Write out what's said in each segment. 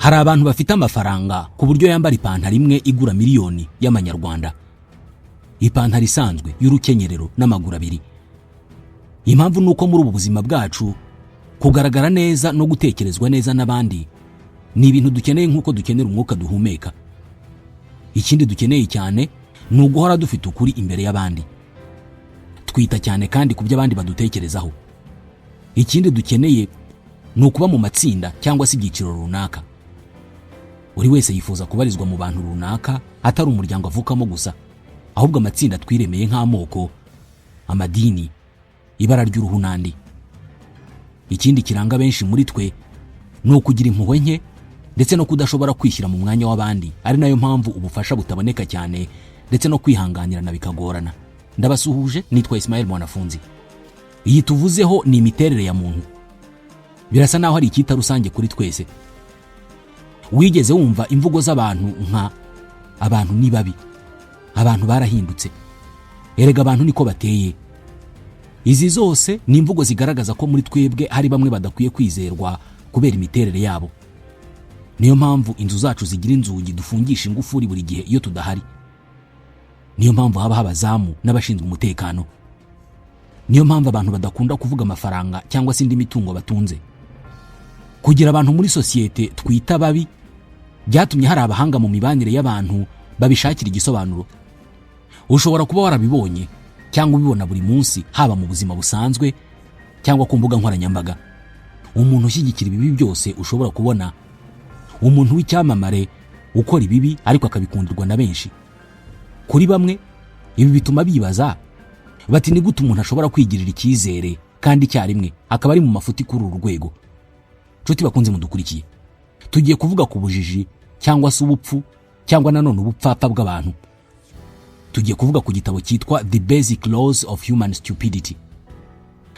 Hari abantu bafite amafaranga ku buryo yambara ipantaro imwe igura miliyoni y'amanyarwanda, ipantaro isanzwe y'urukenyerero n'amaguru abiri. Impamvu nuko muri ubu buzima bwacu kugaragara neza no gutekerezwa neza n'abandi ni ibintu dukeneye nk'uko dukenera umwuka duhumeka. Ikindi dukeneye cyane ni uguhora dufite ukuri imbere y'abandi. Twita cyane kandi ku byo abandi badutekerezaho. Ikindi dukeneye ni ukuba mu matsinda cyangwa se ibyiciro runaka. Buri wese yifuza kubarizwa mu bantu runaka, atari umuryango avukamo gusa, ahubwo amatsinda twiremeye nk'amoko, amadini, ibara ry'uruhu n'andi. Ikindi kiranga benshi muri twe ni ukugira impuhwe nke ndetse no kudashobora kwishyira mu mwanya w'abandi, ari nayo mpamvu ubufasha butaboneka cyane ndetse no kwihanganirana bikagorana. Ndabasuhuje, nitwa Ismael Mwanafunzi. Iyi tuvuzeho ni imiterere ya muntu. Birasa naho hari icyita rusange kuri twese. Wigeze wumva imvugo z'abantu nka abantu ni babi, abantu barahindutse, erega abantu niko bateye? Izi zose ni imvugo zigaragaza ko muri twebwe hari bamwe badakwiye kwizerwa kubera imiterere yabo. Niyo mpamvu inzu zacu zigira inzugi dufungisha ingufuri buri gihe iyo tudahari. Niyo mpamvu haba abazamu n'abashinzwe umutekano. Niyo mpamvu abantu badakunda kuvuga amafaranga cyangwa se indi mitungo batunze. Kugira abantu muri sosiyete twita babi byatumye hari abahanga mu mibanire y'abantu babishakira igisobanuro. Ushobora kuba warabibonye cyangwa ubibona buri munsi, haba mu buzima busanzwe cyangwa ku mbuga nkoranyambaga. Umuntu ushyigikira ibibi byose ushobora kubona, umuntu w'icyamamare ukora ibibi ariko akabikundirwa na benshi. Kuri bamwe ibi bituma bibaza bati ni gute umuntu ashobora kwigirira icyizere kandi icyarimwe akaba ari mu mafuti kuri uru rwego. Nshuti bakunze mudukurikiye, tugiye kuvuga ku bujiji cyangwa se ubupfu cyangwa nanone ubupfapfa bw'abantu. Tugiye kuvuga ku gitabo cyitwa The Basic Laws of Human Stupidity,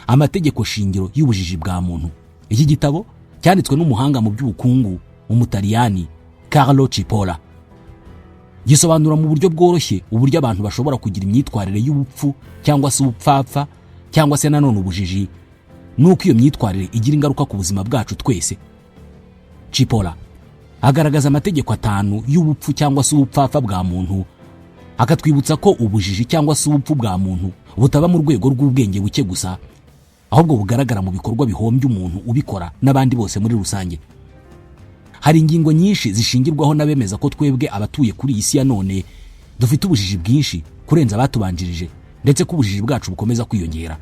amategeko shingiro y'ubujiji bwa muntu. Iki gitabo cyanditswe n'umuhanga mu by'ubukungu umutaliyani Carlo Cipolla. Gisobanura mu buryo bworoshye uburyo abantu bashobora kugira imyitwarire y'ubupfu cyangwa se ubupfapfa cyangwa se nanone ubujiji, nuko iyo myitwarire igira ingaruka ku buzima bwacu twese. Cipolla agaragaza amategeko 5 y'ubupfu cyangwa se ubupfapfa bwa muntu, akatwibutsa ko ubujiji cyangwa se ubupfu bwa muntu butaba mu rwego rw'ubwenge buke gusa, ahubwo bugaragara mu bikorwa bihombya umuntu ubikora n'abandi bose muri rusange. Hari ingingo nyinshi zishingirwaho n'abemeza ko twebwe abatuye kuri iyi si ya none dufite ubujiji bwinshi kurenza abatubanjirije, ndetse ko ubujiji bwacu bukomeza kwiyongera.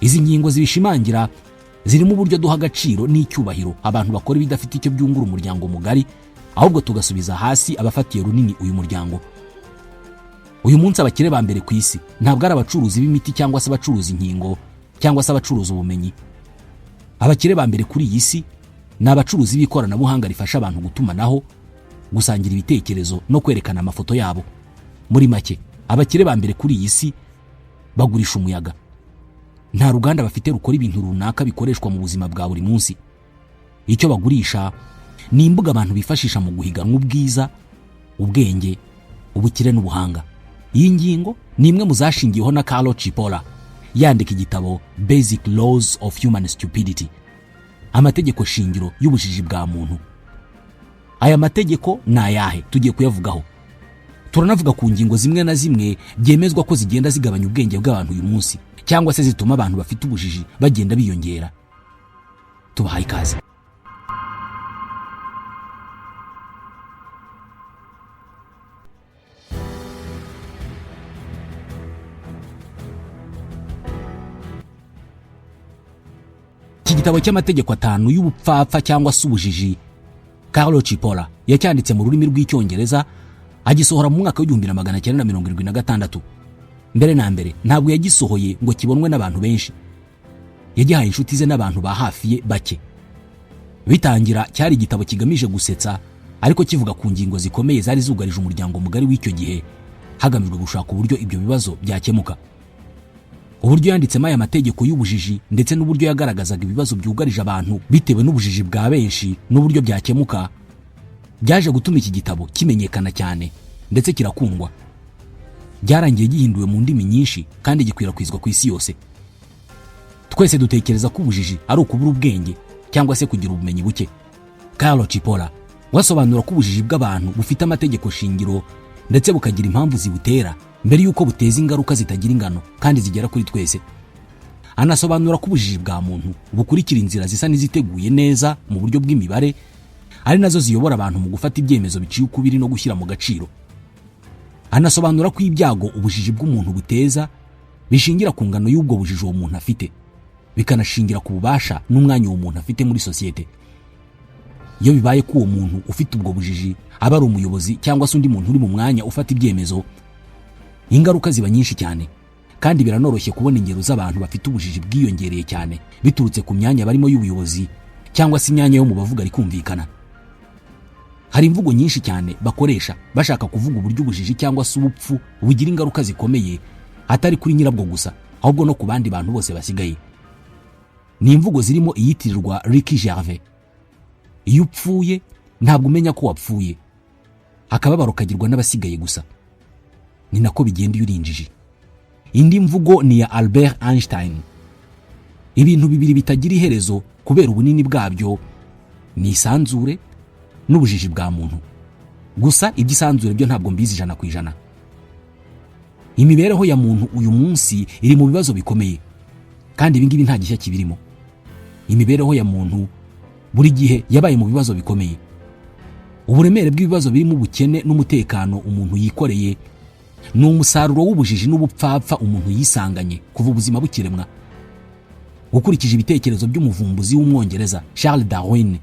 Izi ngingo zibishimangira zirimo uburyo duha agaciro n'icyubahiro abantu bakora ibidafite icyo byungura umuryango mugari, ahubwo tugasubiza hasi abafatiye runini uyu muryango. Uyu munsi abakire ba mbere ku isi ntabwo ari abacuruzi b'imiti cyangwa se abacuruza inkingo cyangwa se abacuruza ubumenyi. Abakire ba mbere kuri iyi si ni abacuruzi b'ikoranabuhanga rifasha abantu gutumanaho, gusangira ibitekerezo no kwerekana amafoto yabo. Muri make, abakire ba mbere kuri iyi si bagurisha umuyaga. Nta ruganda bafite rukora ibintu runaka bikoreshwa mu buzima bwa buri munsi. Icyo bagurisha ni imbuga abantu bifashisha mu guhiganwa ubwiza, ubwenge, ubukire n'ubuhanga. Iyi ngingo ni imwe mu zashingiyeho na Carlo Cipolla yandika igitabo Basic Laws of Human Stupidity, amategeko shingiro y'ubujiji bwa muntu. Aya mategeko ni ayahe? Tugiye kuyavugaho. Turanavuga ku ngingo zimwe na zimwe byemezwa ko zigenda zigabanya ubwenge bw'abantu uyu munsi, cyangwa se zituma abantu bafite ubujiji bagenda biyongera. Tubahaye ikaze. Iki gitabo cy'amategeko 5 y'ubupfapfa cyangwa se ubujiji, Carlo Cipolla yacyanditse mu rurimi rw'icyongereza, agisohora mu mwaka w'1976. Mbere na mbere ntabwo yagisohoye ngo kibonwe n'abantu benshi. Yagihaye inshuti ze n'abantu ba hafi ye bake. Bitangira cyari igitabo kigamije gusetsa, ariko kivuga ku ngingo zikomeye zari zugarije umuryango mugari w'icyo gihe, hagamijwe gushaka uburyo ibyo bibazo byakemuka. Uburyo yanditsemo aya mategeko y'ubujiji ndetse n'uburyo yagaragazaga ibibazo byugarije abantu bitewe n'ubujiji bwa benshi n'uburyo byakemuka, byaje gutuma iki gitabo kimenyekana cyane ndetse kirakundwa. Byarangiye gihinduwe mu ndimi nyinshi kandi gikwirakwizwa ku isi yose. Twese dutekereza ko ubujiji ari ukubura ubwenge cyangwa se kugira ubumenyi buke. Carlo Cipolla wasobanura ko ubujiji bw'abantu bufite amategeko shingiro ndetse bukagira impamvu zibutera mbere yuko buteza ingaruka zitagira ingano kandi zigera kuri twese. Anasobanura ko ubujiji bwa muntu bukurikira inzira zisa n'iziteguye neza mu buryo bw'imibare, ari nazo ziyobora abantu mu gufata ibyemezo biciye ukubiri no gushyira mu gaciro. Anasobanura ko ibyago ubujiji bw'umuntu buteza bishingira ku ngano y'ubwo bujiji uwo muntu afite, bikanashingira ku bubasha n'umwanya uwo muntu afite muri sosiyete. Iyo bibaye ko uwo muntu ufite ubwo bujiji aba ari umuyobozi cyangwa se undi muntu uri mu mwanya ufata ibyemezo, ingaruka ziba nyinshi cyane, kandi biranoroshye kubona ingero z'abantu bafite ubujiji bwiyongereye cyane biturutse ku myanya barimo y'ubuyobozi cyangwa se imyanya yo mu bavuga rikumvikana. Hari imvugo nyinshi cyane bakoresha bashaka kuvuga uburyo ubujiji cyangwa se ubupfu bugira ingaruka zikomeye atari kuri nyirabwo gusa, ahubwo no ku bandi bantu bose basigaye. Ni imvugo zirimo iyitirirwa Ricky Gervais: iyo upfuye ntabwo umenya ko wapfuye, akababaro kagirwa n'abasigaye gusa. Ni nako bigenda iyo uri injiji. Indi mvugo ni ya Albert Einstein: ibintu bibiri bitagira iherezo kubera ubunini bwabyo ni isanzure n'ubujiji bwa muntu. Gusa iby'isanzure byo ntabwo mbizi 100%. Imibereho ya muntu uyu munsi iri mu bibazo bikomeye, kandi ibingibi nta gishya kibirimo. Imibereho ya muntu buri gihe yabaye mu bibazo bikomeye. Uburemere bw'ibibazo birimo ubukene n'umutekano umuntu yikoreye ni umusaruro w'ubujiji n'ubupfapfa umuntu yisanganye kuva ubuzima bukiremwa. Ukurikije ibitekerezo by'umuvumbuzi w'umwongereza Charles Darwin,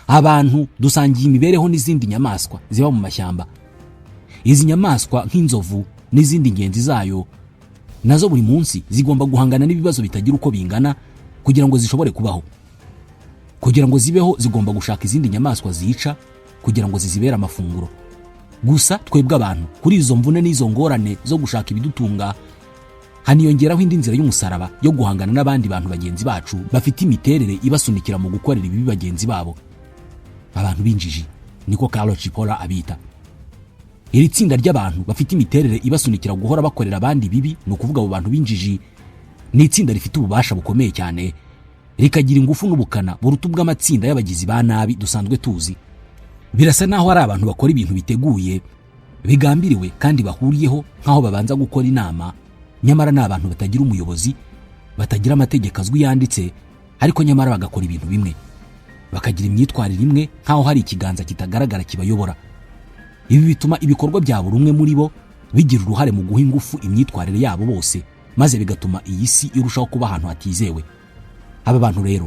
abantu dusangiye imibereho n'izindi nyamaswa ziba mu mashyamba. Izi nyamaswa nk'inzovu n'izindi ngenzi zayo nazo buri munsi zigomba guhangana n'ibibazo bitagira uko bingana kugira ngo zishobore kubaho. Kugira ngo zibeho zigomba gushaka izindi nyamaswa zica kugira ngo zizibere amafunguro. Gusa twebwe abantu kuri izo mvune n'izo ngorane zo gushaka ibidutunga haniyongeraho indi nzira y'umusaraba yo guhangana n'abandi bantu bagenzi bacu bafite imiterere ibasunikira mu gukorera ibibi bagenzi babo. Abantu b'injiji niko Carlo Cipolla abita. Iri tsinda ry'abantu bafite imiterere ibasunikira guhora bakorera abandi bibi, no kuvuga abo bantu b'injiji, ni itsinda rifite ububasha bukomeye cyane, rikagira ingufu n'ubukana buruta bw'amatsinda y'abagizi ba nabi dusanzwe tuzi. Birasa naho ari abantu bakora ibintu biteguye, bigambiriwe kandi bahuriyeho nkaho babanza gukora inama, nyamara ni abantu batagira umuyobozi, batagira amategeko azwi yanditse, ariko nyamara bagakora ibintu bimwe, bakagira imyitwarire imwe nkaho hari ikiganza kitagaragara kibayobora. Ibi bituma ibikorwa bya buri umwe muri bo bigira uruhare mu guha ingufu imyitwarire yabo bose, maze bigatuma iyi si irushaho kuba ahantu hatizewe. Aba bantu rero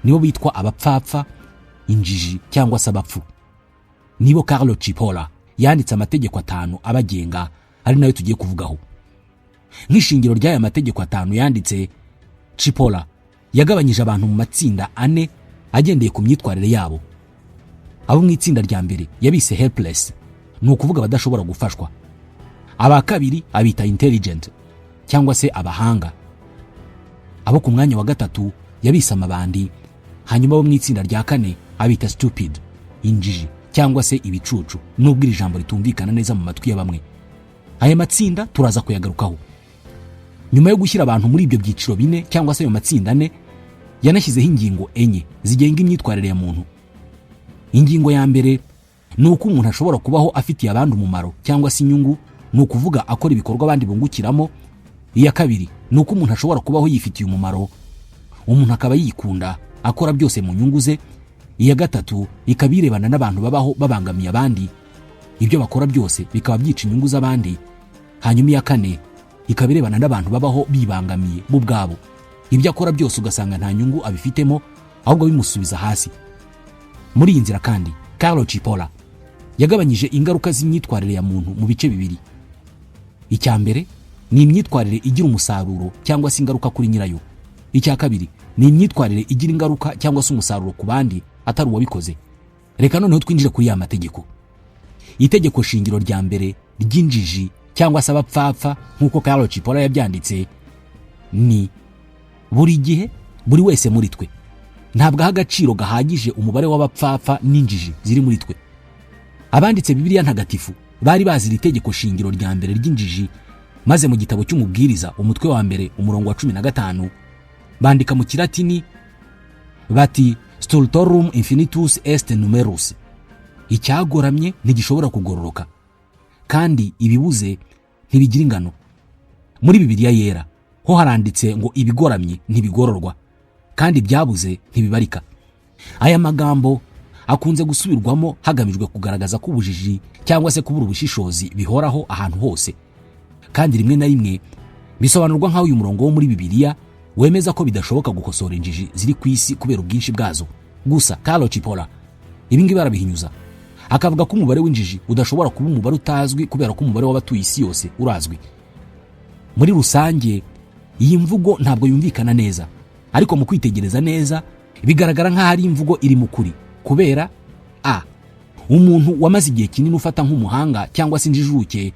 nibo bitwa abapfapfa, injiji cyangwa se abapfu. Nibo Carlo Cipolla yanditse amategeko 5 abagenga, ari nayo tugiye kuvugaho. Nk'ishingiro ry'aya mategeko 5 yanditse, Cipolla yagabanyije abantu mu matsinda 4 agendeye ku myitwarire yabo. Abo mu itsinda rya mbere yabise helpless, ni ukuvuga badashobora gufashwa. Aba kabiri abita intelligent cyangwa se abahanga. Abo ku mwanya wa gatatu yabise amabandi, hanyuma abo mu itsinda rya 4 abita stupid, injiji cyangwa se ibicucu, nubwo iri jambo ritumvikana neza mu matwi ya bamwe. Aya matsinda turaza kuyagarukaho. Nyuma yo gushyira abantu muri ibyo byiciro 4 cyangwa se ayo matsinda 4, yanashyizeho ingingo 4 zigenga imyitwarire ya muntu. Ingingo ya mbere ni uko umuntu ashobora kubaho afitiye abandi umumaro cyangwa se inyungu, ni ukuvuga akora ibikorwa abandi bungukiramo. Iya kabiri ni uko umuntu ashobora kubaho yifitiye umumaro, umuntu akaba yikunda, akora byose mu nyungu ze. Iya gatatu ikabirebana n'abantu babaho babangamiye abandi, ibyo bakora byose bikaba byica inyungu z'abandi. Hanyuma iya kane ikabirebana n'abantu babaho bibangamiye bo ubwabo, ibyo akora byose ugasanga nta nyungu abifitemo, ahubwo bimusubiza hasi. Muri iyi nzira kandi Carlo Cipolla yagabanyije ingaruka z'imyitwarire ya muntu mu bice bibiri. Icya mbere ni imyitwarire igira umusaruro cyangwa se ingaruka kuri nyirayo. Icya kabiri ni imyitwarire igira ingaruka cyangwa se umusaruro ku bandi atari uwabikoze. Reka noneho twinjire kuri ya mategeko. Itegeko shingiro rya mbere ry'injiji cyangwa se abapfapfa nk'uko Carlo Cipolla yabyanditse ni: buri gihe buri wese muri twe ntabwo aha agaciro gahagije umubare w'abapfapfa n'injiji ziri muri twe. Abanditse Bibiliya ntagatifu bari bazi iri tegeko shingiro rya mbere ry'injiji, maze mu gitabo cy'umubwiriza umutwe wa mbere umurongo wa 15 bandika mu Kilatini bati: stultorum infinitus est numerus. Icyagoramye ntigishobora kugororoka, kandi ibibuze ntibigira ingano. Muri Bibiliya yera ho haranditse ngo ibigoramye ntibigororwa, kandi byabuze ntibibarika. Aya magambo akunze gusubirwamo hagamijwe kugaragaza ko ubujiji cyangwa se kubura ubushishozi bihoraho ahantu hose, kandi rimwe na rimwe bisobanurwa nk'aho uyu murongo wo muri Bibiliya wemeza ko bidashoboka gukosora injiji ziri ku isi kubera ubwinshi bwazo. Gusa Carlo Cipolla ibingibi barabihinyuza, akavuga ko umubare w'injiji udashobora kuba umubare utazwi kubera ko umubare w'abatuye isi yose urazwi. Muri rusange iyi mvugo ntabwo yumvikana neza, ariko mu kwitegereza neza bigaragara nk'aho ari imvugo iri mu kuri, kubera umuntu wamaze igihe kinini ufata nk'umuhanga cyangwa se injijuke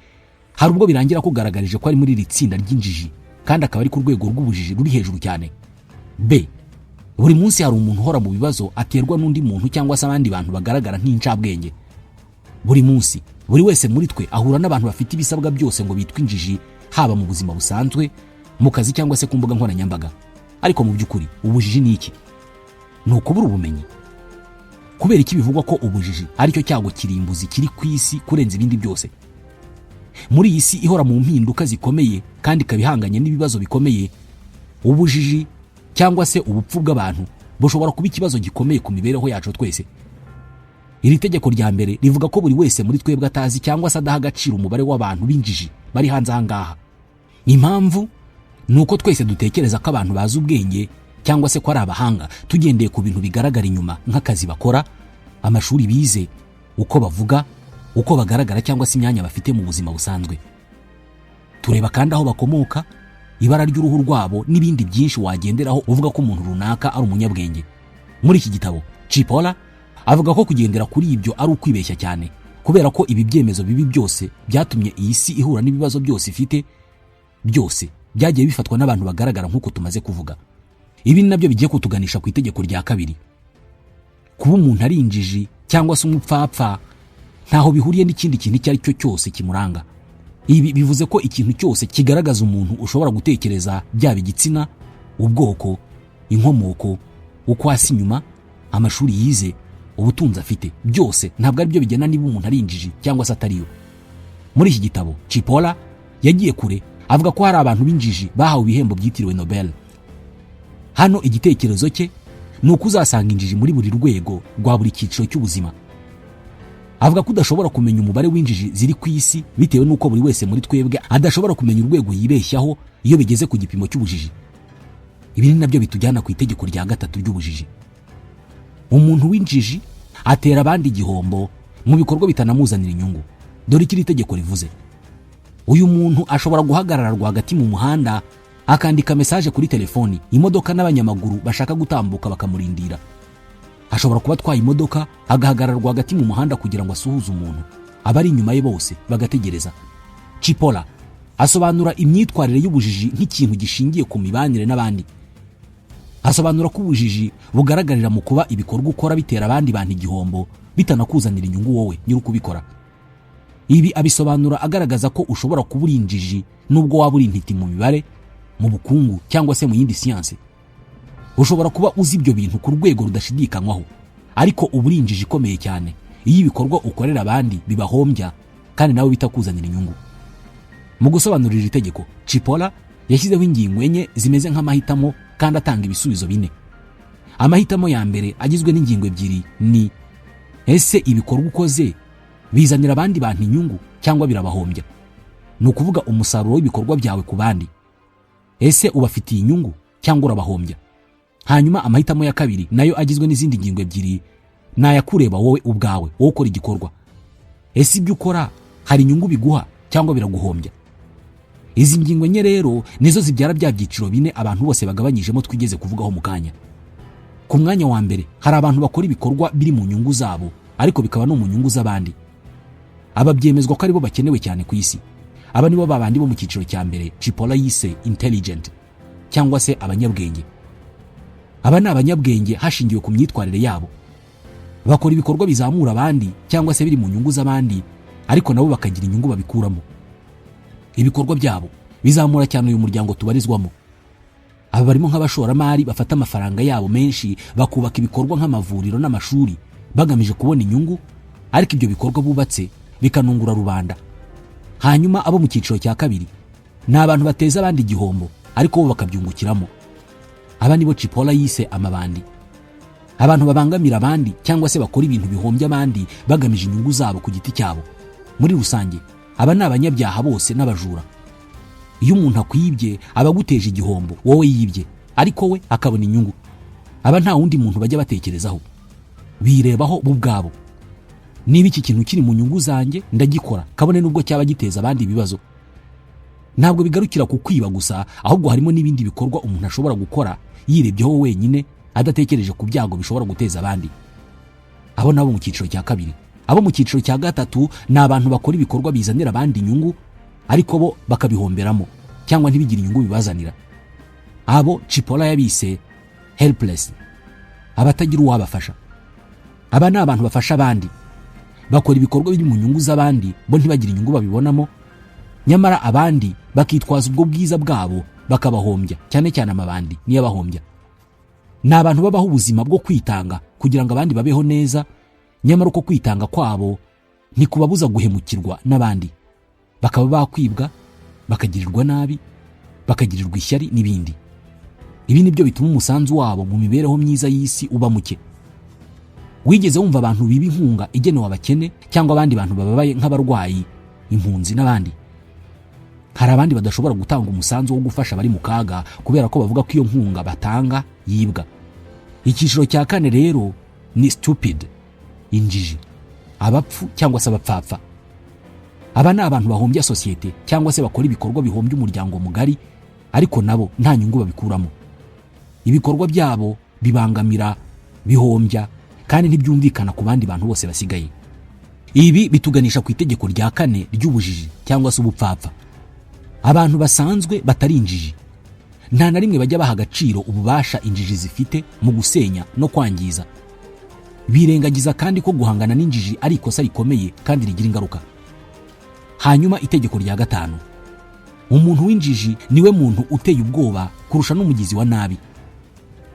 hari ubwo birangira kugaragarije ko ari muri iri tsinda ry'injiji, kandi akaba ari ku rwego rw'ubujiji ruri hejuru cyane. B, buri munsi hari umuntu uhora mu bibazo aterwa n'undi muntu cyangwa se abandi bantu bagaragara nk'incabwenge. Buri munsi buri wese muri twe ahura n'abantu bafite ibisabwa byose ngo bitwe injiji, haba mu buzima busanzwe, mu kazi cyangwa se ku mbuga nkoranyambaga. Ariko mu by'ukuri ubujiji ni iki? Ni ukubura ubumenyi. Kubera iki bivugwa ko ubujiji aricyo cyago kirimbuzi kiri ku isi kurenza ibindi byose? Muri iyi si ihora mu mpinduka zikomeye kandi kabihanganye n'ibibazo bikomeye, ubujiji cyangwa se ubupfu bw'abantu bushobora kuba ikibazo gikomeye ku mibereho yacu twese. Iri tegeko rya mbere rivuga ko buri wese muri twebwe atazi cyangwa se adaha agaciro umubare w'abantu b'injiji bari hanze aha ngaha. Impamvu ni uko twese dutekereza ko abantu bazi ubwenge cyangwa se ko ari abahanga tugendeye ku bintu bigaragara inyuma, nk'akazi bakora, amashuri bize, uko bavuga, uko bagaragara cyangwa se imyanya bafite mu buzima busanzwe. Tureba kandi aho bakomoka, ibara ry'uruhu rwabo n'ibindi byinshi wagenderaho uvuga ko umuntu runaka ari umunyabwenge. Muri iki gitabo Cipolla avuga ko kugendera kuri ibyo ari ukwibeshya cyane, kubera ko ibi byemezo bibi byose byatumye iyi si ihura n'ibibazo byose ifite, byose byagiye bifatwa n'abantu bagaragara nk'uko tumaze kuvuga. Ibi nabyo bigiye kutuganisha ku itegeko rya kabiri. Kuba umuntu ari injiji cyangwa se umupfapfa ntaho bihuriye n'ikindi kintu icyo ari cyo cyose kimuranga. Ibi bivuze ko ikintu cyose kigaragaza umuntu ushobora gutekereza, byaba igitsina, ubwoko, inkomoko, uko hasi inyuma, amashuri yize, ubutunzi afite, byose ntabwo ari byo bigena niba umuntu ari injiji cyangwa se atariyo. Muri iki gitabo Cipolla yagiye kure, avuga ko hari abantu b'injiji bahawe ibihembo byitiriwe Nobel. Hano igitekerezo cye ni uko uzasanga injiji muri buri rwego rwa buri cyiciro cy'ubuzima. Avuga ko udashobora kumenya umubare w'injiji ziri ku isi bitewe n'uko buri wese muri twebwe adashobora kumenya urwego yibeshyaho iyo bigeze ku gipimo cy'ubujiji. Ibi ni nabyo bitujyana ku itegeko rya gatatu ry'ubujiji. Umuntu w'injiji atera abandi igihombo mu bikorwa bitanamuzanira inyungu. Dore iki itegeko rivuze: uyu muntu ashobora guhagarara rwagati mu muhanda akandika message kuri telefoni, imodoka n'abanyamaguru bashaka gutambuka bakamurindira. Ashobora kuba atwaye imodoka agahagarara rwagati mu muhanda kugira ngo asuhuze umuntu, abari inyuma ye bose bagategereza. Cipolla asobanura imyitwarire y'ubujiji nk'ikintu gishingiye ku mibanire n'abandi. Asobanura ko ubujiji bugaragarira mu kuba ibikorwa ukora bitera abandi bantu igihombo bitanakuzanira inyungu wowe nyiri kubikora. Ibi abisobanura agaragaza ko ushobora kuba uri injiji nubwo waba uri intiti mu mibare, mu bukungu cyangwa se mu yindi siyanse. Ushobora kuba uzi ibyo bintu ku rwego rudashidikanywaho, ariko uba uri injiji ikomeye cyane iyo ibikorwa ukorera abandi bibahombya kandi nawe bitakuzanira inyungu. Mu gusobanurira iri tegeko, Cipolla yashyizeho ingingo enye zimeze nk'amahitamo kandi atanga ibisubizo bine. Amahitamo ya mbere agizwe n'ingingo ebyiri ni: ese ibikorwa ukoze bizanira abandi bantu inyungu cyangwa birabahombya? Ni ukuvuga umusaruro w'ibikorwa byawe ku bandi. Ese ubafitiye inyungu cyangwa urabahombya? Hanyuma amahitamo ya kabiri nayo agizwe n'izindi ngingo ebyiri, nayakureba wowe ubwawe, wowe ukora igikorwa. Ese ibyo ukora hari inyungu biguha cyangwa biraguhombya? Izi ngingo enye rero nizo zibyara bya byiciro bine abantu bose bagabanyijemo twigeze kuvugaho mu kanya. Ku mwanya wa mbere hari abantu bakora ibikorwa biri mu nyungu zabo ariko bikaba no mu nyungu z'abandi. Aba byemezwa ko aribo bakenewe cyane ku isi. Aba nibo babandi bo mu cyiciro cya mbere Cipolla yise intelligent cyangwa se abanyabwenge. Aba ni abanyabwenge hashingiwe ku myitwarire yabo. Bakora ibikorwa bizamura abandi cyangwa se biri mu nyungu z'abandi, ariko nabo bakagira inyungu babikuramo. Ibikorwa byabo bizamura cyane uyu muryango tubarizwamo. aba barimo nk'abashoramari bafata amafaranga yabo menshi bakubaka ibikorwa nk'amavuriro n'amashuri bagamije kubona inyungu, ariko ibyo bikorwa bubatse bikanungura rubanda. Hanyuma abo mu cyiciro cya kabiri ni abantu bateza abandi igihombo ariko bo bakabyungukiramo. Aba nibo Chipola yise amabandi, abantu babangamira abandi cyangwa se bakora ibintu bihombya abandi bagamije inyungu zabo ku giti cyabo. Muri rusange aba ni abanyabyaha bose n'abajura. Iyo umuntu akwibye aba aguteje igihombo, wowe yibye, ariko we akabona inyungu. Aba nta wundi muntu bajya batekerezaho, birebaho bo ubwabo. Niba iki kintu kiri mu nyungu zanjye ndagikora, kabone nubwo cyaba giteza abandi ibibazo. Ntabwo bigarukira ku kwiba gusa, ahubwo harimo n'ibindi bikorwa umuntu ashobora gukora yirebyeho wenyine adatekereje ku byago bishobora guteza abandi. Abo nabo mu cyiciro cya kabiri. Abo mu cyiciro cya gatatu ni abantu bakora ibikorwa bizanira abandi inyungu ariko bo bakabihomberamo cyangwa ntibigire inyungu bibazanira. Abo Chipola yabise helpless, abatagira uwabafasha. Aba ni abantu bafasha abandi, bakora ibikorwa biri mu nyungu z'abandi, bo ntibagire inyungu babibonamo, nyamara abandi bakitwaza ubwo bwiza bwabo bakabahombya, cyane cyane amabandi niyo abahombya. Ni abantu babaho ubuzima bwo kwitanga kugira ngo abandi babeho neza, nyamara uko kwitanga kwabo ntikubabuza guhemukirwa n'abandi, bakaba bakwibwa, bakagirirwa nabi, bakagirirwa ishyari n'ibindi. Ibi nibyo bituma umusanzu wabo mu mibereho myiza y'isi uba muke. Wigeze wumva abantu biba inkunga igenewe abakene cyangwa abandi bantu bababaye nk'abarwayi, impunzi n'abandi? Hari abandi badashobora gutanga umusanzu wo gufasha bari mu kaga kubera ko bavuga ko iyo nkunga batanga yibwa. Icyiciro cya kane rero ni stupid, injiji, abapfu cyangwa se abapfapfa. Aba ni abantu bahombya sosiyete cyangwa se bakora ibikorwa bihombya umuryango mugari, ariko nabo nta nyungu babikuramo. Ibikorwa byabo bibangamira, bihombya, kandi ntibyumvikana ku bandi bantu bose basigaye. Ibi bituganisha ku itegeko rya kane ry'ubujiji cyangwa se ubupfapfa. Abantu basanzwe batari injiji nta na rimwe bajya baha agaciro ububasha injiji zifite mu gusenya no kwangiza. Birengagiza kandi ko guhangana n'injiji ari ikosa rikomeye kandi rigira ingaruka. Hanyuma itegeko rya gatanu, umuntu w'injiji niwe muntu uteye ubwoba kurusha n'umugizi wa nabi.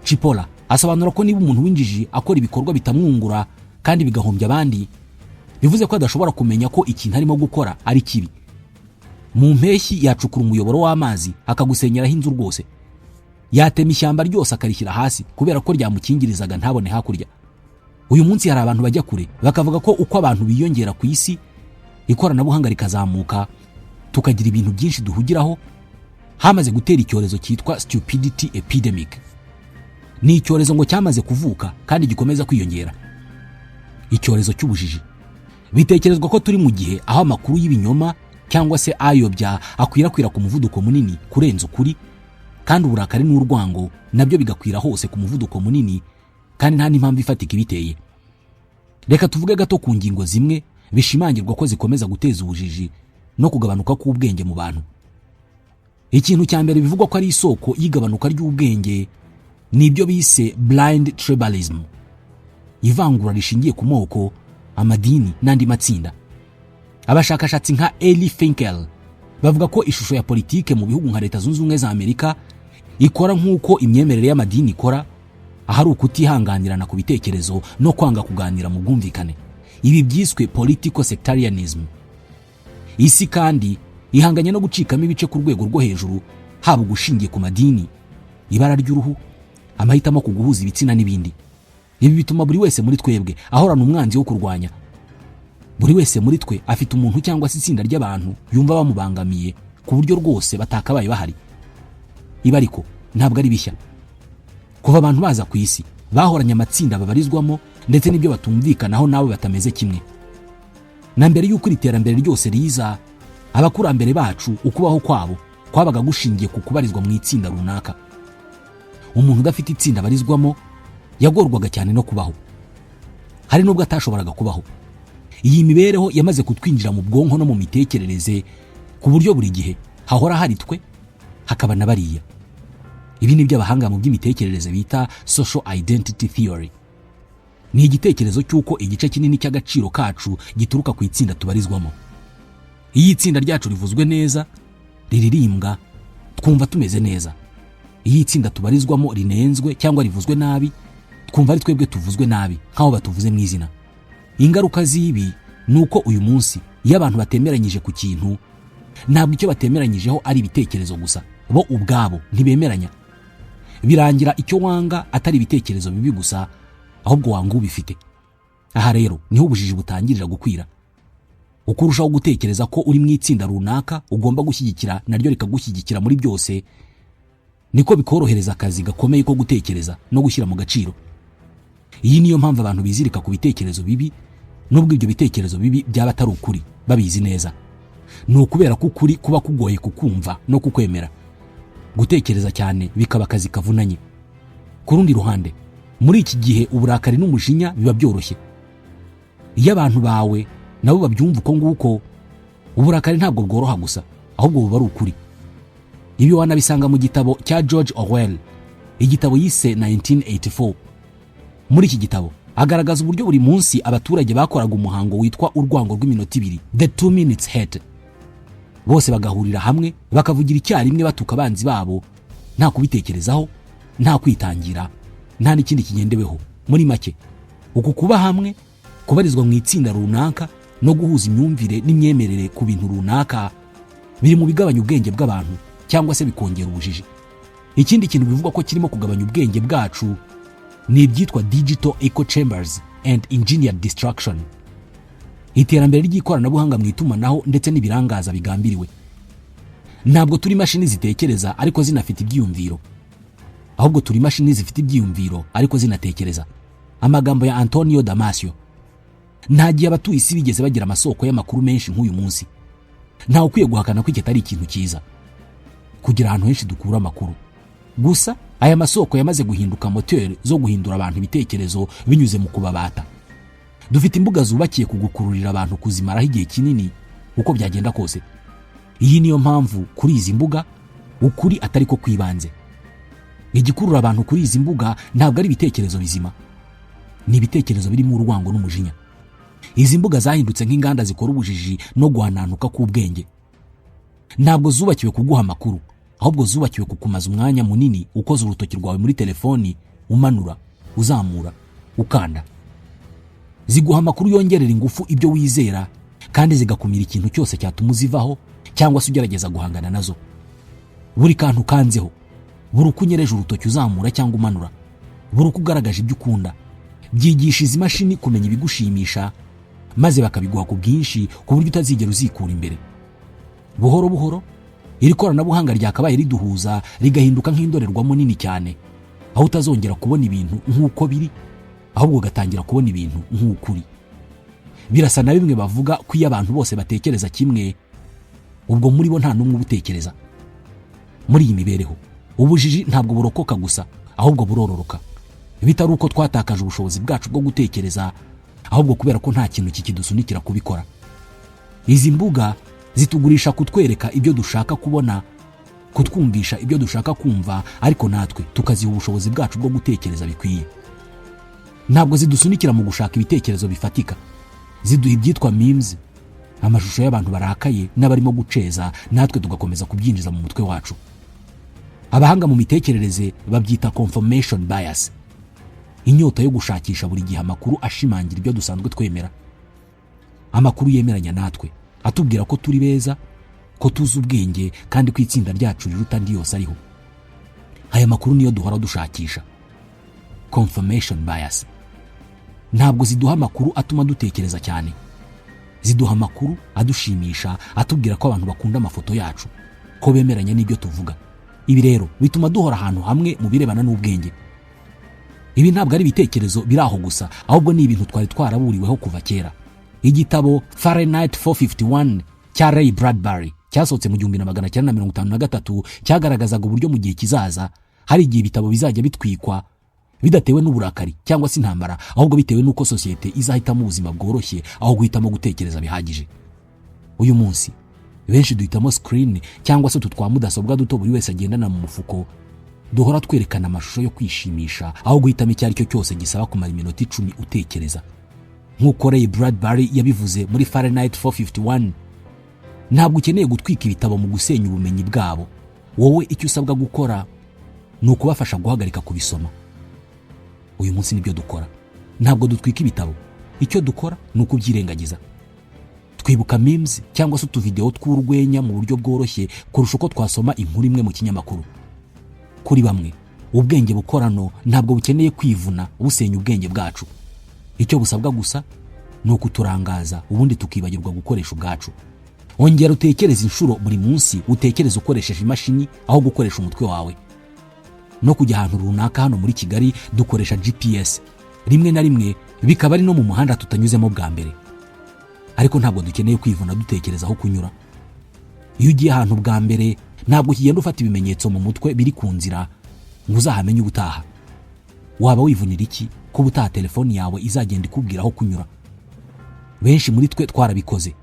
Chipola asobanura ko niba umuntu w'injiji akora ibikorwa bitamwungura kandi bigahombya abandi, bivuze ko adashobora kumenya ko ikintu arimo gukora ari kibi. Mu mpeshyi yacukura umuyoboro w'amazi akagusenyeraho inzu rwose, yatema ishyamba ryose akarishyira hasi kubera ko ryamukingirizaga ntabone hakurya. Uyu munsi hari abantu bajya kure bakavuga ko uko abantu biyongera ku isi, ikoranabuhanga rikazamuka, tukagira ibintu byinshi duhugiraho, hamaze gutera icyorezo cyitwa stupidity epidemic. Ni icyorezo ngo cyamaze kuvuka kandi gikomeza kwiyongera, icyorezo cy'ubujiji. Bitekerezwa ko turi mu gihe aho amakuru y'ibinyoma cyangwa se ayobya akwirakwira ku muvuduko munini kurenza ukuri, kandi uburakari n'urwango nabyo bigakwira hose ku muvuduko munini, kandi nta n'impamvu ifatika ibiteye. Reka tuvuge gato ku ngingo zimwe bishimangirwa ko zikomeza guteza ubujiji no kugabanuka k'ubwenge mu bantu. Ikintu cya mbere bivugwa ko ari isoko y'igabanuka ry'ubwenge ni ibyo bise blind tribalism, ivangura rishingiye ku moko, amadini n'andi matsinda. Abashakashatsi nka Eli Finkel bavuga ko ishusho ya politike mu bihugu nka Leta Zunze Ubumwe za Amerika ikora nk'uko imyemerere y'amadini ikora, ahari ukutihanganirana ku bitekerezo no kwanga kuganira mu bwumvikane. Ibi byiswe political sectarianism. Isi kandi ihanganye no gucikamo ibice ku rwego rwo hejuru, haba gushingiye ku madini, ibara ry'uruhu, amahitamo ku guhuza ibitsina n'ibindi. Ibi bituma buri wese muri twebwe ahorana umwanzi wo kurwanya. Buri wese muri twe afite umuntu cyangwa se itsinda ry'abantu yumva bamubangamiye ku buryo rwose batakabaye bahari. Ibi ariko ntabwo ari bishya. Kuva abantu baza ku isi bahoranye amatsinda babarizwamo ndetse n'ibyo batumvikanaho nabo batameze kimwe. Na mbere y'uko iterambere ryose riza, abakurambere bacu ukubaho kwabo kwabaga gushingiye ku kubarizwa mu itsinda runaka. Umuntu udafite itsinda barizwamo yagorwaga cyane no kubaho, hari nubwo atashoboraga kubaho. Iyi mibereho yamaze kutwinjira mu bwonko no mu mitekerereze ku buryo buri gihe hahora hari twe hakaba na bariya. Ibi ni by'abahanga mu by'imitekerereze bita social identity theory. Ni igitekerezo cy'uko igice kinini cy'agaciro kacu gituruka ku itsinda tubarizwamo. Iyi itsinda ryacu rivuzwe neza, riririmbwa, twumva tumeze neza. Iyi itsinda tubarizwamo rinenzwe cyangwa rivuzwe nabi, twumva ari twebwe tuvuzwe nabi nk'aho batuvuze mu izina. Ingaruka z'ibi nuko uyu munsi iyo abantu batemeranyije ku kintu, ntabwo icyo batemeranyijeho ari ibitekerezo gusa, bo ubwabo ntibemeranya. Birangira icyo wanga atari ibitekerezo bibi gusa, ahubwo wanga ubifite. Aha rero niho ubujiji butangirira gukwira. Uko urushaho gutekereza ko uri mu itsinda runaka ugomba gushyigikira naryo rikagushyigikira muri byose, niko bikorohereza akazi gakomeye ko gutekereza no gushyira mu gaciro. Iyi niyo mpamvu abantu bizirika ku bitekerezo bibi, nubwo ibyo bitekerezo bibi byaba atari ukuri babizi neza. Ni ukubera ko ukuri kuba kugoye kukumva no kukwemera. Gutekereza cyane bikaba akazi kavunanye. Ku rundi ruhande, muri iki gihe uburakari n'umujinya biba byoroshye. Iyo abantu bawe nabo babyumva uko nguko, uburakari ntabwo bworoha gusa, ahubwo buba ari ukuri. Ibi wanabisanga mu gitabo cya George Orwell, igitabo yise 1984. Muri iki gitabo agaragaza uburyo buri munsi abaturage bakoraga umuhango witwa urwango rw'iminota 2, the 2 minutes hate. Bose bagahurira hamwe bakavugira icyarimwe batuka abanzi babo, nta kubitekerezaho, nta kwitangira, nta n'ikindi kigendeweho. Muri make, uku kuba hamwe, kubarizwa mu itsinda runaka no guhuza imyumvire n'imyemerere ku bintu runaka biri mu bigabanya ubwenge bw'abantu cyangwa se bikongera ubujiji. Ikindi kintu bivugwa ko kirimo kugabanya ubwenge bwacu ni ibyitwa digital echo chambers and engineered destruction. Iterambere ry'ikoranabuhanga mu itumanaho ndetse n'ibirangaza bigambiriwe. Ntabwo turi mashini zitekereza ariko zinafite ibyiyumviro, ahubwo turi mashini zifite ibyiyumviro ariko zinatekereza. Amagambo ya Antonio Damasio. Nta gihe abatuye isi bigeze bagira amasoko y'amakuru menshi nk'uyu munsi. Nta ukwiye guhakana ko iki atari ikintu cyiza, kugira ahantu henshi dukura amakuru. Gusa aya masoko yamaze guhinduka moteri zo guhindura abantu ibitekerezo binyuze mu kubabata. Dufite imbuga zubakiye kugukururira abantu kuzimaraho igihe kinini uko byagenda kose. Iyi niyo mpamvu kuri izi mbuga ukuri atari ko kwibanze. Igikurura abantu kuri izi mbuga ntabwo ari ibitekerezo bizima, ni ibitekerezo birimo urwango n'umujinya. Izi mbuga zahindutse nk'inganda zikora ubujiji no guhananuka k'ubwenge. Ntabwo zubakiwe kuguha amakuru, ahubwo zubakiwe kukumaza umwanya munini ukoze urutoki rwawe muri telefoni, umanura, uzamura, ukanda. Ziguha amakuru yongerera ingufu ibyo wizera, kandi zigakumira ikintu cyose cyatuma uzivaho cyangwa se ugerageza guhangana nazo. Buri kantu kanzeho, buri ukunyereje urutoki uzamura cyangwa umanura, buri ukugaragaje ibyo ukunda, byigisha izi mashini kumenya ibigushimisha, maze bakabiguha ku bwinshi ku buryo utazigera uzikura imbere. Buhoro buhoro, iri koranabuhanga ryakabaye riduhuza rigahinduka nk'indorerwamo nini cyane, aho utazongera kubona ibintu nk'uko biri, ahubwo ugatangira kubona ibintu nk'ukuri. Birasa na bimwe bavuga ko iyo abantu bose batekereza kimwe, ubwo muri bo nta n'umwe ubutekereza. Muri iyi mibereho, ubujiji ntabwo burokoka gusa, ahubwo burororoka. Bitari uko twatakaje ubushobozi bwacu bwo gutekereza, ahubwo kubera ko nta kintu kikidusunikira kubikora. Izi mbuga zitugurisha kutwereka ibyo dushaka kubona, kutwumvisha ibyo dushaka kumva, ariko natwe tukaziha ubushobozi bwacu bwo gutekereza bikwiye. Ntabwo zidusunikira mu gushaka ibitekerezo bifatika. Ziduha ibyitwa memes, amashusho y'abantu barakaye n'abarimo guceza, natwe tugakomeza kubyinjiza mu mutwe wacu. Abahanga mu mitekerereze babyita confirmation bias. Inyota yo gushakisha buri gihe amakuru ashimangira ibyo dusanzwe twemera. Amakuru yemeranya natwe, atubwira ko turi beza, ko tuzi ubwenge, kandi ko itsinda ryacu riruta andi yose ariho. Aya makuru niyo duhora dushakisha. Confirmation bias. Ntabwo ziduha amakuru atuma dutekereza cyane. Ziduha amakuru adushimisha, atubwira ko abantu bakunda amafoto yacu, ko bemeranya n'ibyo tuvuga. Ibi rero bituma duhora ahantu hamwe mu birebana n'ubwenge. Ibi ntabwo ari ibitekerezo biraho gusa, ahubwo ni ibintu twari twaraburiweho kuva kera. Igitabo Fahrenheit 451 cya Ray Bradbury cyasohotse mu 1953 cyagaragazaga uburyo mu gihe kizaza hari igihe ibitabo bizajya bitwikwa, bidatewe n'uburakari cyangwa se intambara, ahubwo bitewe n'uko sosiyete izahitamo ubuzima bworoshye aho guhitamo gutekereza bihagije. Uyu munsi benshi duhitamo screen cyangwa se tutwa mudasobwa duto buri wese agendana mu mufuko, duhora twerekana amashusho yo kwishimisha aho guhitamo icyo ari cyo cyose gisaba kumara iminota 10 utekereza. Nk'uko Ray Bradbury yabivuze muri Fahrenheit 451, ntabwo ukeneye gutwika ibitabo mu gusenya ubumenyi bwabo. Wowe icyo usabwa gukora ni ukubafasha guhagarika kubisoma. Uyu munsi nibyo dukora. Ntabwo dutwika ibitabo. Icyo dukora ni ukubyirengagiza. Twibuka memes cyangwa se utuvideo tw'urwenya mu buryo bworoshye kurusha uko twasoma inkuru imwe mu kinyamakuru. Kuri bamwe, ubwenge bukorano ntabwo bukeneye kwivuna busenya ubwenge bwacu. Icyo busabwa gusa ni ukuturangaza, ubundi tukibagirwa gukoresha ubwacu. Ongera utekereze inshuro buri munsi, utekereze ukoresheje imashini aho gukoresha umutwe wawe. No kujya ahantu runaka hano muri Kigali dukoresha GPS. Rimwe na rimwe bikaba ari no mu muhanda tutanyuzemo bwa mbere. Ariko ntabwo dukeneye kwivuna dutekereza aho kunyura. Iyo ugiye ahantu bwa mbere ntabwo ukigenda ufata ibimenyetso mu mutwe biri ku nzira ngo uzahamenye ubutaha. Waba wivunira iki ko ubutaha telefoni yawe izagenda ikubwira aho kunyura? Benshi muri twe twarabikoze.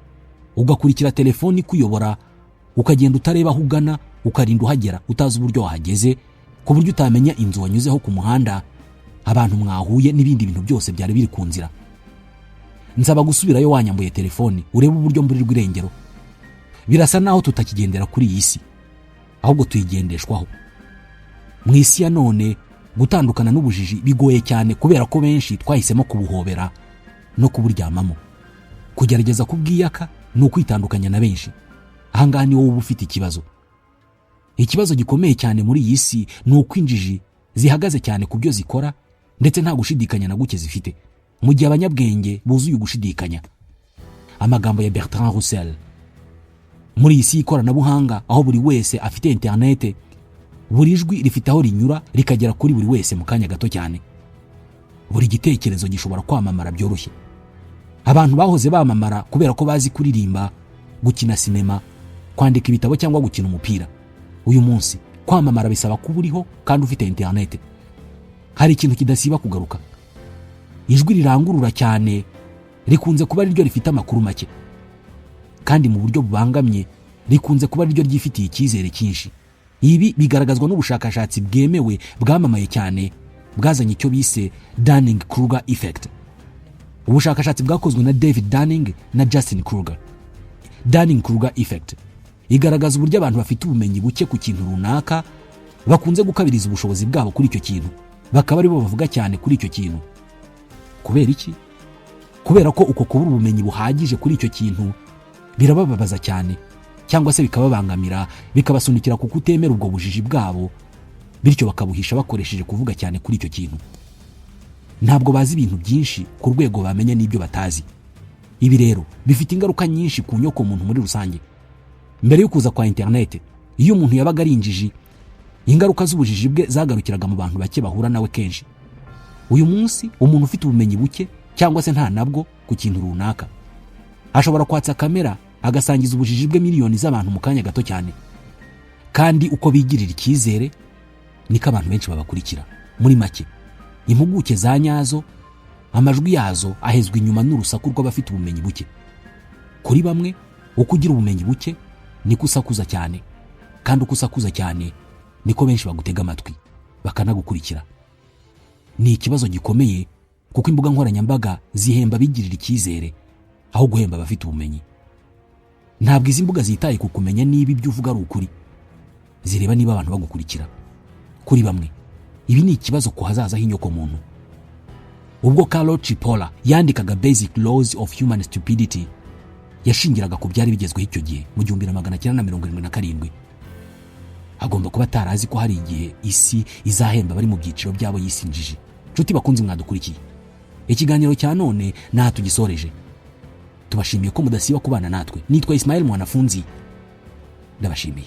Ugakurikira telefoni kuyobora, ukagenda utareba aho ugana, ukarinda uhagera utazi uburyo wahageze, ku buryo utamenya inzu wanyuzeho ku muhanda, abantu mwahuye n'ibindi bintu byose byari biri ku nzira. Nsaba gusubirayo wanyambuye telefoni urebe uburyo mburirwa irengero. Birasa naho tutakigendera kuri iyi si, ahubwo tuyigendeshwaho. Mu isi ya none gutandukana n'ubujiji bigoye cyane kubera ko benshi twahisemo kubuhobera no kuburyamamo. Kugerageza kubwiyaka ni ukwitandukanya na benshi. Ahangaha ni wowe uba ufite ikibazo. Ikibazo gikomeye cyane muri iyi si ni ukwinjiji zihagaze cyane ku byo zikora ndetse nta gushidikanya na guke zifite, mu gihe abanyabwenge buzuye gushidikanya. Amagambo ya Bertrand Russell. Muri iyi si y'ikoranabuhanga aho buri wese afite internet, buri jwi rifite aho rinyura rikagera kuri buri wese mu kanya gato cyane. Buri gitekerezo gishobora kwamamara byoroshye. Abantu bahoze bamamara kubera ko bazi kuririmba, gukina sinema, kwandika ibitabo cyangwa gukina umupira. Uyu munsi kwamamara bisaba kuba uriho kandi ufite internet. Hari ikintu kidasiba kugaruka. Ijwi rirangurura cyane rikunze kuba ari ryo rifite amakuru make, kandi mu buryo bubangamye rikunze kuba ari ryo ryifitiye icyizere cyinshi. Ibi bigaragazwa n'ubushakashatsi bwemewe bwamamaye cyane bwazanye icyo bise Dunning-Kruger effect. Ubushakashatsi bwakozwe na David Dunning na Justin Kruger. Dunning-Kruger effect igaragaza uburyo abantu bafite ubumenyi buke ku kintu runaka bakunze gukabiriza ubushobozi bwabo kuri icyo kintu, bakaba ari bo bavuga cyane kuri icyo kintu. Kubera iki? Kubera ko uko kubura ubumenyi buhagije kuri icyo kintu birabababaza cyane, cyangwa se bikababangamira, bikabasunikira ku kutemera ubwo bujiji bwabo, bityo bakabuhisha bakoresheje kuvuga cyane kuri icyo kintu. Ntabwo bazi ibintu byinshi ku rwego bamenya n'ibyo batazi. Ibi rero bifite ingaruka nyinshi ku nyoko muntu muri rusange. Mbere yo kuza kwa internet, iyo umuntu yabaga ari injiji, ingaruka z'ubujiji bwe zagarukiraga mu bantu bake bahura nawe kenshi. Uyu munsi umuntu ufite ubumenyi buke cyangwa se nta nabwo ku kintu runaka ashobora kwatsa kamera agasangiza ubujiji bwe miliyoni z'abantu mu kanya gato cyane. Kandi uko bigirira icyizere niko abantu benshi babakurikira. Muri make, impuguke za nyazo, amajwi yazo ahezwa inyuma n'urusaku rw'abafite ubumenyi buke. Kuri bamwe, uko ugira ubumenyi buke niko usakuza cyane, kandi uko usakuza cyane niko benshi bagutega amatwi bakanagukurikira. Ni ikibazo gikomeye kuko imbuga nkoranyambaga zihemba bigirira icyizere aho guhemba abafite ubumenyi. Ntabwo izi mbuga zitaye ku kumenya niba ibyo uvuga ari ukuri, zireba niba abantu bagukurikira. Kuri bamwe, ibi ni ikibazo ku hazaza h'inyoko muntu. Ubwo Carlo Cipolla yandikaga Basic Laws of Human Stupidity, yashingiraga ku byari bigezweho icyo gihe mu 1977. Agomba kuba atarazi ko hari igihe isi izahemba bari mu byiciro byabo yisinjije. Nshuti bakunzi mwadukurikiye, ikiganiro cya none naha tugisoreje. Tubashimiye ko mudasiba kubana natwe. Nitwa Ismael Mwanafunzi, ndabashimiye.